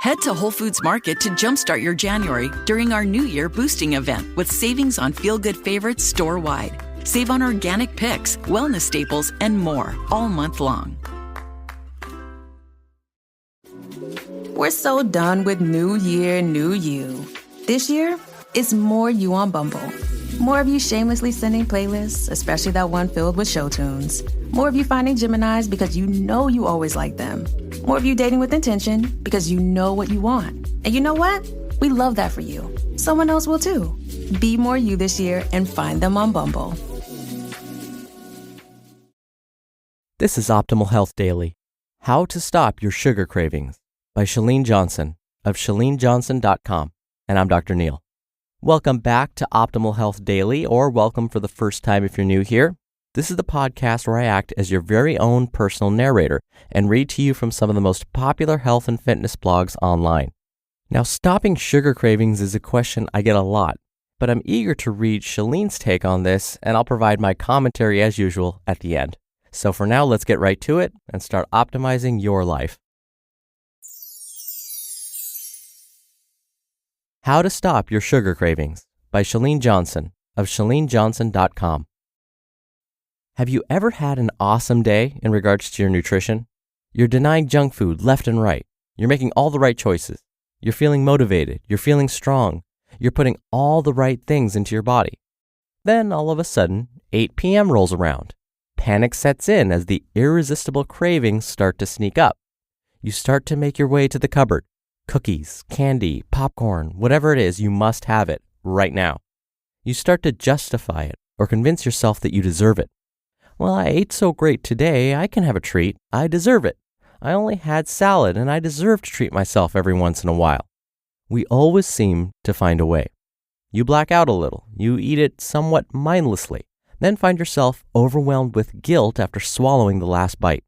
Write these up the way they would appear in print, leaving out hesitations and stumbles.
Head to Whole Foods Market to jumpstart your January during our New Year boosting event with savings on feel-good favorites store-wide. Save on organic picks, wellness staples, and more all month long. We're so done with New Year, New You. This year, it's more you on Bumble. More of you shamelessly sending playlists, especially that one filled with show tunes. More of you finding Geminis because you know you always like them. More of you dating with intention because you know what you want. And you know what? We love that for you. Someone else will too. Be more you this year and find them on Bumble. This is Optimal Health Daily. How to Stop Your Sugar Cravings by Chalene Johnson of ChaleneJohnson.com. And I'm Dr. Neil. Welcome back to Optimal Health Daily, or welcome for the first time if you're new here. This is the podcast where I act as your very own personal narrator and read to you from some of the most popular health and fitness blogs online. Now, stopping sugar cravings is a question I get a lot, but I'm eager to read Chalene's take on this, and I'll provide my commentary as usual at the end. So for now, let's get right to it and start optimizing your life. How to Stop Your Sugar Cravings by Chalene Johnson of ChaleneJohnson.com. Have you ever had an awesome day in regards to your nutrition? You're denying junk food left and right. You're making all the right choices. You're feeling motivated. You're feeling strong. You're putting all the right things into your body. Then all of a sudden, 8 p.m. rolls around. Panic sets in as the irresistible cravings start to sneak up. You start to make your way to the cupboard. Cookies, candy, popcorn, whatever it is, you must have it right now. You start to justify it or convince yourself that you deserve it. Well, I ate so great today, I can have a treat. I deserve it. I only had salad and I deserve to treat myself every once in a while. We always seem to find a way. You black out a little. You eat it somewhat mindlessly, then find yourself overwhelmed with guilt after swallowing the last bite.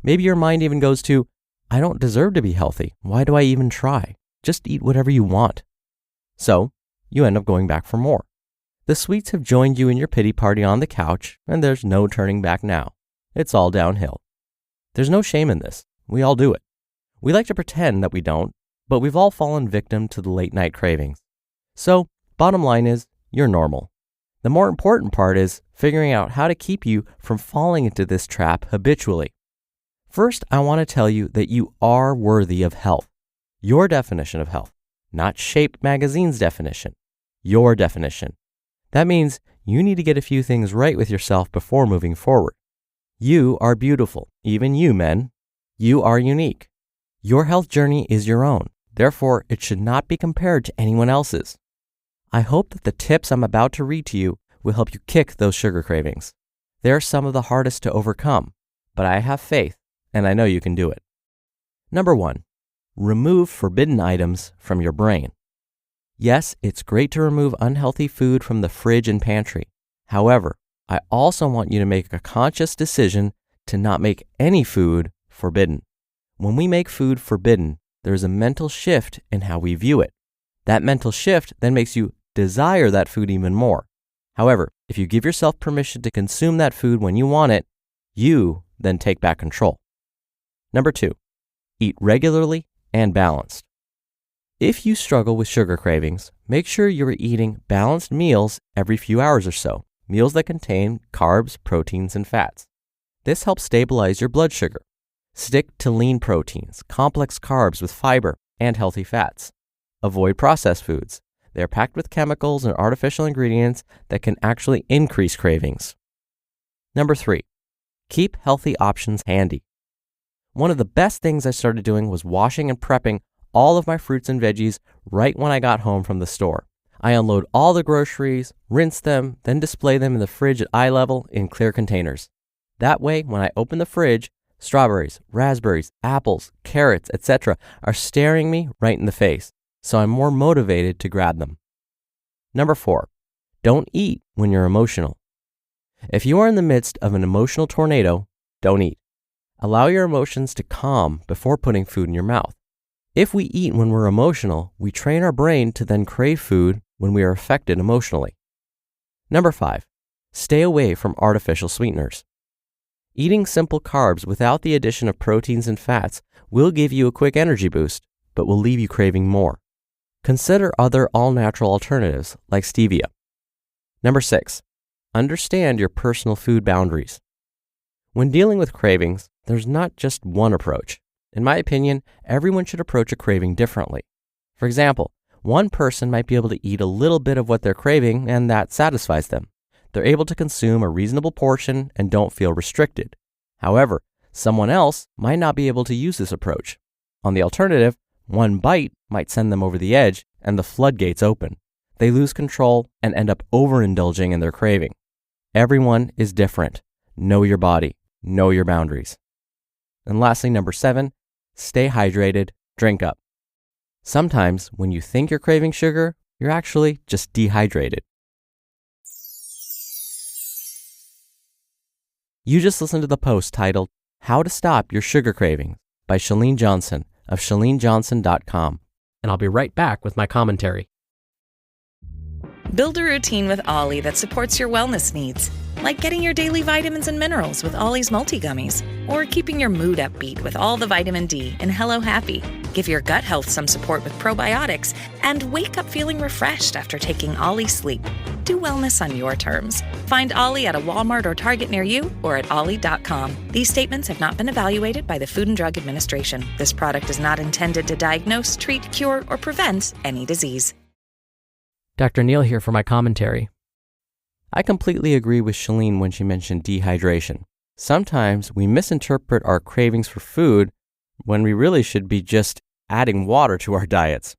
Maybe your mind even goes to, I don't deserve to be healthy. Why do I even try? Just eat whatever you want. So, you end up going back for more. The sweets have joined you in your pity party on the couch, and there's no turning back now. It's all downhill. There's no shame in this. We all do it. We like to pretend that we don't, but we've all fallen victim to the late night cravings. So, bottom line is, you're normal. The more important part is figuring out how to keep you from falling into this trap habitually. First, I want to tell you that you are worthy of health. Your definition of health, not Shape Magazine's definition. Your definition. That means you need to get a few things right with yourself before moving forward. You are beautiful, even you men. You are unique. Your health journey is your own. Therefore, it should not be compared to anyone else's. I hope that the tips I'm about to read to you will help you kick those sugar cravings. They're some of the hardest to overcome, but I have faith. And I know you can do it. Number 1, remove forbidden items from your brain. Yes, it's great to remove unhealthy food from the fridge and pantry. However, I also want you to make a conscious decision to not make any food forbidden. When we make food forbidden, there's a mental shift in how we view it. That mental shift then makes you desire that food even more. However, if you give yourself permission to consume that food when you want it, you then take back control. Number 2, eat regularly and balanced. If you struggle with sugar cravings, make sure you're eating balanced meals every few hours or so, meals that contain carbs, proteins, and fats. This helps stabilize your blood sugar. Stick to lean proteins, complex carbs with fiber, and healthy fats. Avoid processed foods. They're packed with chemicals and artificial ingredients that can actually increase cravings. Number 3, keep healthy options handy. One of the best things I started doing was washing and prepping all of my fruits and veggies right when I got home from the store. I unload all the groceries, rinse them, then display them in the fridge at eye level in clear containers. That way, when I open the fridge, strawberries, raspberries, apples, carrots, etc. are staring me right in the face, so I'm more motivated to grab them. Number 4, don't eat when you're emotional. If you are in the midst of an emotional tornado, don't eat. Allow your emotions to calm before putting food in your mouth. If we eat when we're emotional, we train our brain to then crave food when we are affected emotionally. Number 5, stay away from artificial sweeteners. Eating simple carbs without the addition of proteins and fats will give you a quick energy boost, but will leave you craving more. Consider other all-natural alternatives like stevia. Number 6, understand your personal food boundaries. When dealing with cravings, there's not just one approach. In my opinion, everyone should approach a craving differently. For example, one person might be able to eat a little bit of what they're craving and that satisfies them. They're able to consume a reasonable portion and don't feel restricted. However, someone else might not be able to use this approach. On the alternative, one bite might send them over the edge and the floodgates open. They lose control and end up overindulging in their craving. Everyone is different. Know your body. Know your boundaries. And lastly, number 7, stay hydrated, drink up. Sometimes when you think you're craving sugar, you're actually just dehydrated. You just listened to the post titled, How to Stop Your Sugar Cravings by Chalene Johnson of ChaleneJohnson.com. And I'll be right back with my commentary. Build a routine with Ollie that supports your wellness needs, like getting your daily vitamins and minerals with Ollie's multi-gummies, or keeping your mood upbeat with all the vitamin D in Hello Happy. Give your gut health some support with probiotics, and wake up feeling refreshed after taking Ollie Sleep. Do wellness on your terms. Find Ollie at a Walmart or Target near you or at ollie.com. These statements have not been evaluated by the Food and Drug Administration. This product is not intended to diagnose, treat, cure, or prevent any disease. Dr. Neal here for my commentary. I completely agree with Chalene when she mentioned dehydration. Sometimes we misinterpret our cravings for food when we really should be just adding water to our diets.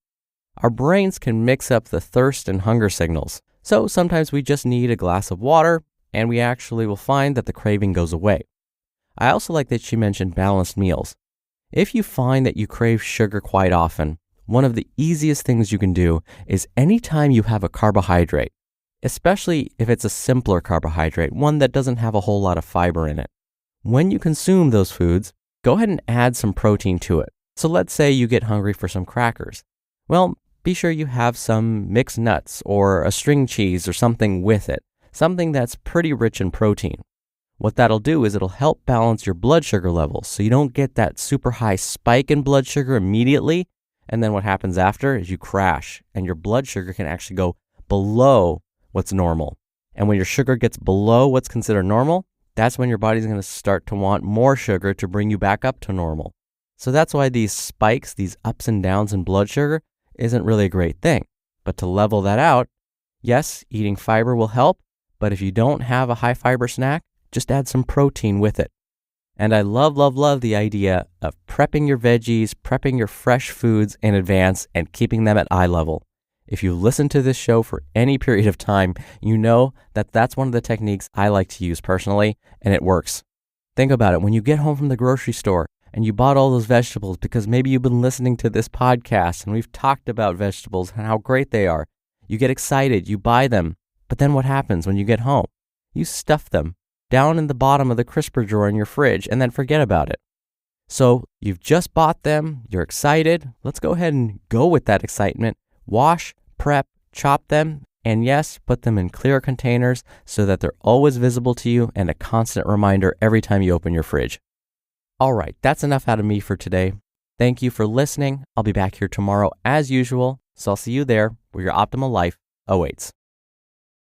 Our brains can mix up the thirst and hunger signals, so sometimes we just need a glass of water and we actually will find that the craving goes away. I also like that she mentioned balanced meals. If you find that you crave sugar quite often, one of the easiest things you can do is anytime you have a carbohydrate, especially if it's a simpler carbohydrate, one that doesn't have a whole lot of fiber in it. When you consume those foods, go ahead and add some protein to it. So let's say you get hungry for some crackers. Well, be sure you have some mixed nuts or a string cheese or something with it, something that's pretty rich in protein. What that'll do is it'll help balance your blood sugar levels so you don't get that super high spike in blood sugar immediately. And then what happens after is you crash and your blood sugar can actually go below what's normal. And when your sugar gets below what's considered normal, that's when your body's going to start to want more sugar to bring you back up to normal. So that's why these spikes, these ups and downs in blood sugar isn't really a great thing. But to level that out, yes, eating fiber will help, but if you don't have a high fiber snack, just add some protein with it. And I love the idea of prepping your veggies, prepping your fresh foods in advance and keeping them at eye level. If you listen to this show for any period of time, you know that that's one of the techniques I like to use personally, and it works. Think about it. When you get home from the grocery store and you bought all those vegetables because maybe you've been listening to this podcast and we've talked about vegetables and how great they are. You get excited, you buy them, but then what happens when you get home? You stuff them down in the bottom of the crisper drawer in your fridge and then forget about it. So you've just bought them, you're excited. Let's go ahead and go with that excitement. Wash, prep, chop them, and yes, put them in clear containers so that they're always visible to you and a constant reminder every time you open your fridge. All right, that's enough out of me for today. Thank you for listening. I'll be back here tomorrow as usual, so I'll see you there where your optimal life awaits.